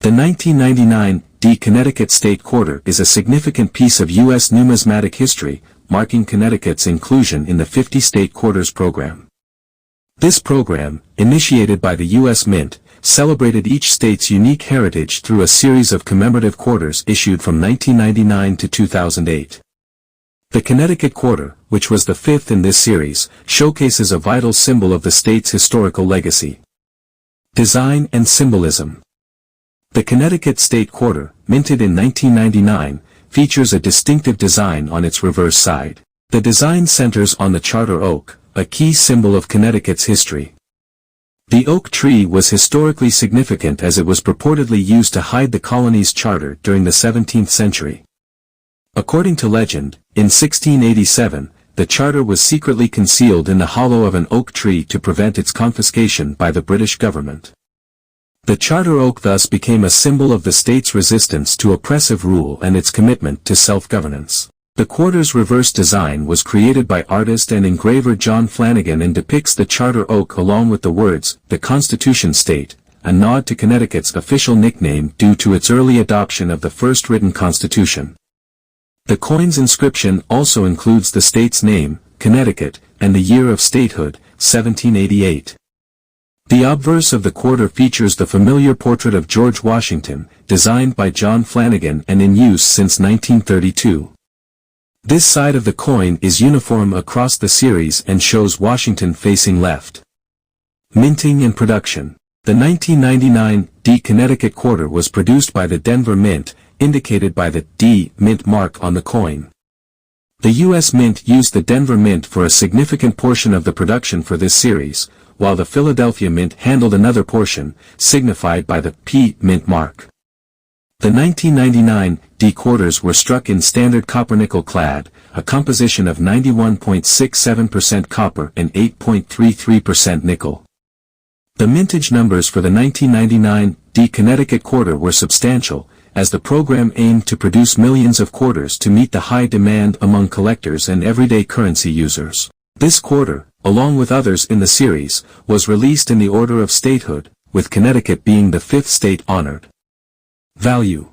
The 1999 D. Connecticut State Quarter is a significant piece of U.S. numismatic history, marking Connecticut's inclusion in the 50 State Quarters program. This program, initiated by the U.S. Mint, celebrated each state's unique heritage through a series of commemorative quarters issued from 1999 to 2008. The Connecticut Quarter, which was the fifth in this series, showcases a vital symbol of the state's historical legacy. Design and symbolism. The Connecticut State Quarter, minted in 1999, features a distinctive design on its reverse side. The design centers on the charter oak, a key symbol of Connecticut's history. The oak tree was historically significant as it was purportedly used to hide the colony's charter during the 17th century. According to legend, in 1687, the charter was secretly concealed in the hollow of an oak tree to prevent its confiscation by the British government. The charter oak thus became a symbol of the state's resistance to oppressive rule and its commitment to self-governance. The quarter's reverse design was created by artist and engraver John Flanagan and depicts the charter oak along with the words, "The Constitution State," a nod to Connecticut's official nickname due to its early adoption of the first written constitution. The coin's inscription also includes the state's name, Connecticut, and the year of statehood, 1788. The obverse of the quarter features the familiar portrait of George Washington, designed by John Flanagan and in use since 1932. This side of the coin is uniform across the series and shows Washington facing left. Minting and production. The 1999 D. Connecticut Quarter was produced by the Denver Mint, indicated by the D. Mint mark on the coin. The U.S. Mint used the Denver Mint for a significant portion of the production for this series, while the Philadelphia Mint handled another portion, signified by the P. Mint mark. The 1999 D. quarters were struck in standard copper-nickel clad, a composition of 91.67% copper and 8.33% nickel. The mintage numbers for the 1999 D. Connecticut Quarter were substantial, as the program aimed to produce millions of quarters to meet the high demand among collectors and everyday currency users. This quarter, along with others in the series, was released in the order of statehood, with Connecticut being the fifth state honored. Value.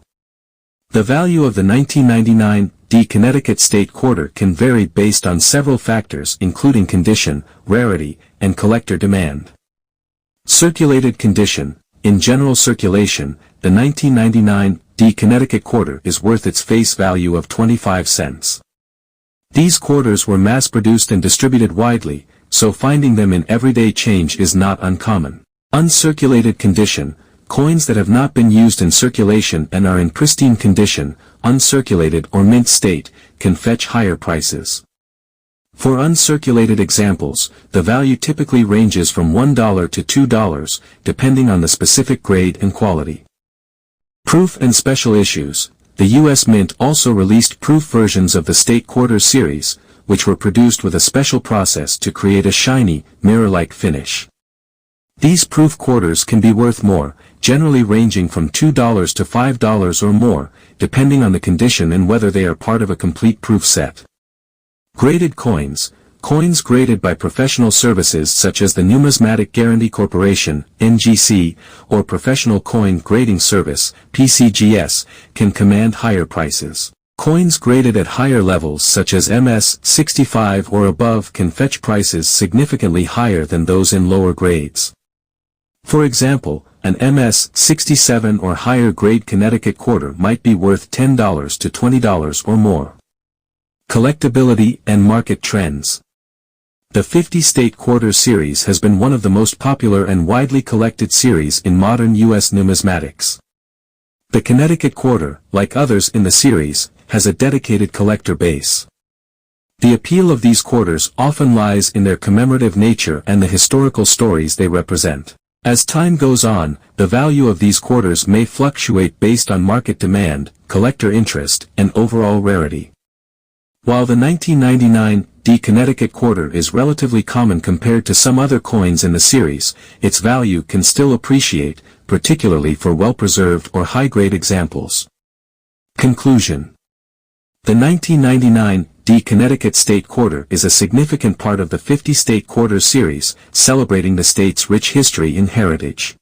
The value of the 1999 D. Connecticut State Quarter can vary based on several factors including condition, rarity, and collector demand. Circulated condition. In general circulation, the 1999 D. Connecticut Quarter is worth its face value of 25 cents. These quarters were mass-produced and distributed widely, so finding them in everyday change is not uncommon. Uncirculated condition. Coins that have not been used in circulation and are in pristine condition, uncirculated or mint state, can fetch higher prices. For uncirculated examples, the value typically ranges from $1 to $2, depending on the specific grade and quality. Proof and special issues. The U.S. Mint also released proof versions of the State Quarter series, which were produced with a special process to create a shiny, mirror-like finish. These proof quarters can be worth more, generally ranging from $2 to $5 or more, depending on the condition and whether they are part of a complete proof set. Graded coins. Coins graded by professional services such as the Numismatic Guarantee Corporation, NGC, or Professional Coin Grading Service, PCGS, can command higher prices. Coins graded at higher levels such as MS 65 or above can fetch prices significantly higher than those in lower grades. For example, an MS 67 or higher grade Connecticut Quarter might be worth $10 to $20 or more. Collectibility and market trends. The 50 State Quarter series has been one of the most popular and widely collected series in modern U.S. numismatics. The Connecticut Quarter, like others in the series, has a dedicated collector base. The appeal of these quarters often lies in their commemorative nature and the historical stories they represent. As time goes on, the value of these quarters may fluctuate based on market demand, collector interest, and overall rarity. While the 1999 D. Connecticut Quarter is relatively common compared to some other coins in the series, its value can still appreciate, particularly for well-preserved or high-grade examples. Conclusion. The 1999 D. Connecticut State Quarter is a significant part of the 50 State Quarters series, celebrating the state's rich history and heritage.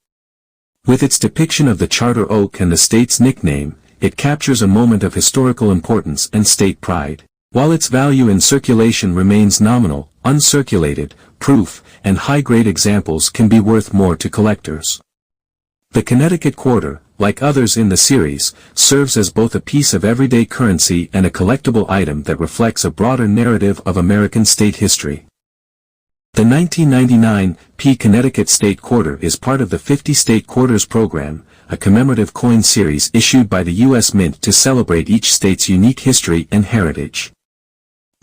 With its depiction of the charter oak and the state's nickname, it captures a moment of historical importance and state pride. While its value in circulation remains nominal, uncirculated, proof, and high-grade examples can be worth more to collectors. The Connecticut quarter, like others in the series, serves as both a piece of everyday currency and a collectible item that reflects a broader narrative of American state history. The 1999 Connecticut State Quarter is part of the 50 State Quarters program, a commemorative coin series issued by the U.S. Mint to celebrate each state's unique history and heritage.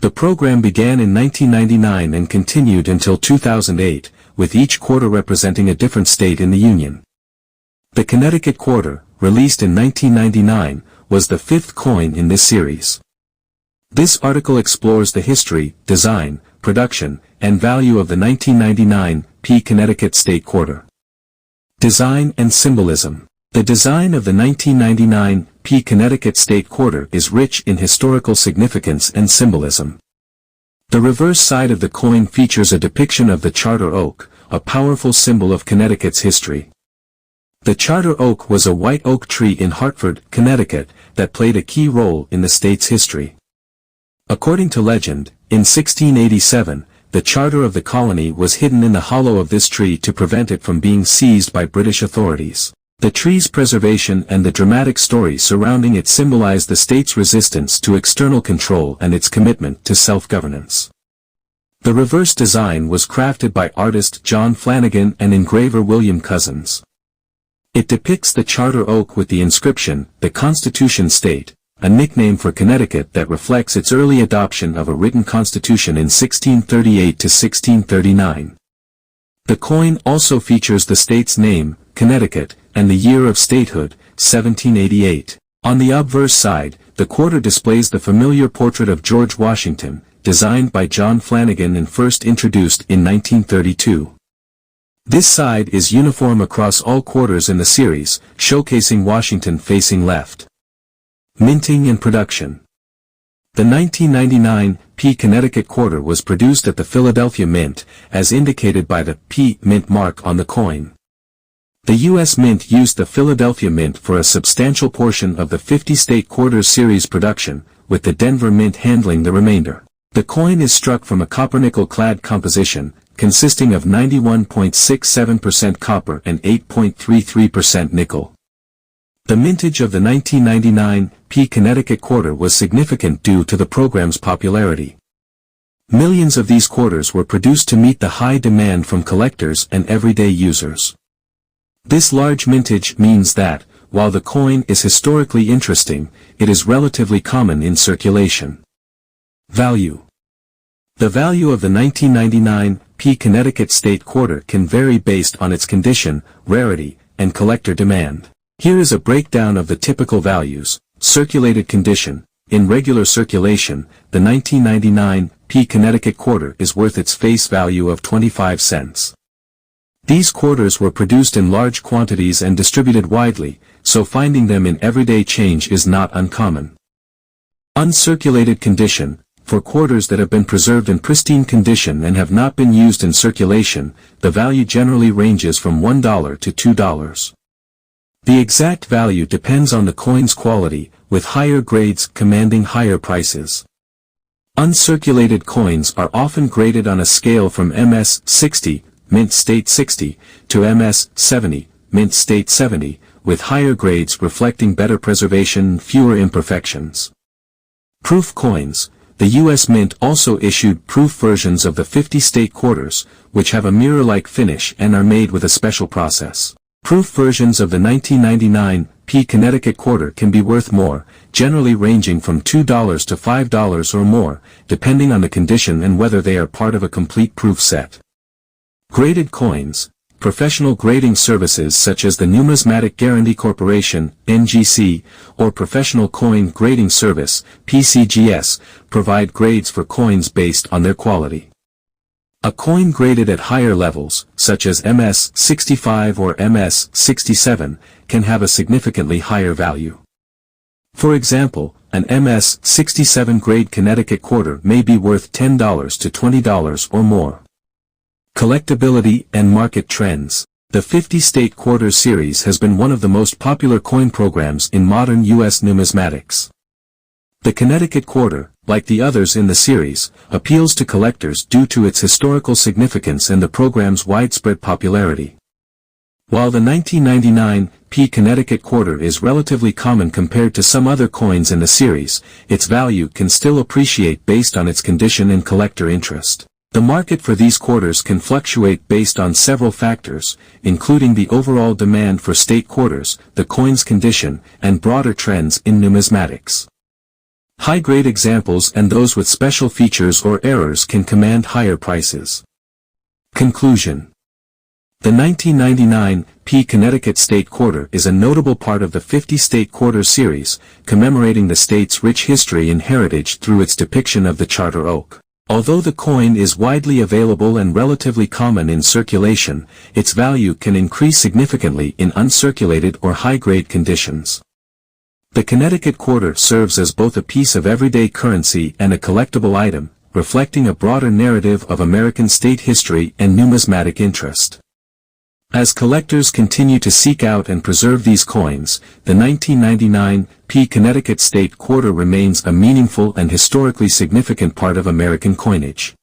The program began in 1999 and continued until 2008, with each quarter representing a different state in the Union. The Connecticut Quarter, released in 1999, was the fifth coin in this series. This article explores the history, design, production, and value of the 1999 Connecticut State Quarter. Design and symbolism. The design of the 1999 Connecticut State Quarter is rich in historical significance and symbolism. The reverse side of the coin features a depiction of the charter oak, a powerful symbol of Connecticut's history. The charter oak was a white oak tree in Hartford, Connecticut, that played a key role in the state's history. According to legend, in 1687, the charter of the colony was hidden in the hollow of this tree to prevent it from being seized by British authorities. The tree's preservation and the dramatic story surrounding it symbolize the state's resistance to external control and its commitment to self-governance. The reverse design was crafted by artist John Flanagan and engraver William Cousins. It depicts the charter oak with the inscription, "The Constitution State," a nickname for Connecticut that reflects its early adoption of a written constitution in 1638 to 1639. The coin also features the state's name, Connecticut, and the year of statehood, 1788. On the obverse side, the quarter displays the familiar portrait of George Washington, designed by John Flanagan and first introduced in 1932. This side is uniform across all quarters in the series, showcasing Washington facing left. Minting and production. The 1999 Connecticut Quarter was produced at the Philadelphia Mint, as indicated by the P Mint mark on the coin. The U.S. Mint used the Philadelphia Mint for a substantial portion of the 50 State Quarters series production, with the Denver Mint handling the remainder. The coin is struck from a copper-nickel-clad composition, consisting of 91.67% copper and 8.33% nickel. The mintage of the 1999 Connecticut Quarter was significant due to the program's popularity. Millions of these quarters were produced to meet the high demand from collectors and everyday users. This large mintage means that, while the coin is historically interesting, it is relatively common in circulation. Value. The value of the 1999 Connecticut State Quarter can vary based on its condition, rarity, and collector demand. Here is a breakdown of the typical values. Circulated condition. In regular circulation, the 1999 Connecticut Quarter is worth its face value of 25 cents. These quarters were produced in large quantities and distributed widely, so finding them in everyday change is not uncommon. Uncirculated condition. For quarters that have been preserved in pristine condition and have not been used in circulation, the value generally ranges from $1 to $2. The exact value depends on the coin's quality, with higher grades commanding higher prices. Uncirculated coins are often graded on a scale from MS 60, Mint State 60, to MS 70, Mint State 70, with higher grades reflecting better preservation and fewer imperfections. Proof coins. The U.S. Mint also issued proof versions of the 50 State Quarters, which have a mirror-like finish and are made with a special process. Proof versions of the 1999 Connecticut Quarter can be worth more, generally ranging from $2 to $5 or more, depending on the condition and whether they are part of a complete proof set. Graded coins. Professional grading services such as the Numismatic Guarantee Corporation, NGC, or Professional Coin Grading Service, PCGS, provide grades for coins based on their quality. A coin graded at higher levels, such as MS 65 or MS 67, can have a significantly higher value. For example, an MS 67 grade Connecticut Quarter may be worth $10 to $20 or more. Collectibility and market trends. The 50 State Quarters series has been one of the most popular coin programs in modern U.S. numismatics. The Connecticut Quarter, like the others in the series, appeals to collectors due to its historical significance and the program's widespread popularity. While the 1999 Connecticut Quarter is relatively common compared to some other coins in the series, its value can still appreciate based on its condition and collector interest. The market for these quarters can fluctuate based on several factors, including the overall demand for state quarters, the coin's condition, and broader trends in numismatics. High-grade examples and those with special features or errors can command higher prices. Conclusion. The 1999 Connecticut State Quarter is a notable part of the 50 State Quarters series, commemorating the state's rich history and heritage through its depiction of the Charter Oak. Although the coin is widely available and relatively common in circulation, its value can increase significantly in uncirculated or high-grade conditions. The Connecticut Quarter serves as both a piece of everyday currency and a collectible item, reflecting a broader narrative of American state history and numismatic interest. As collectors continue to seek out and preserve these coins, the 1999 Connecticut State Quarter remains a meaningful and historically significant part of American coinage.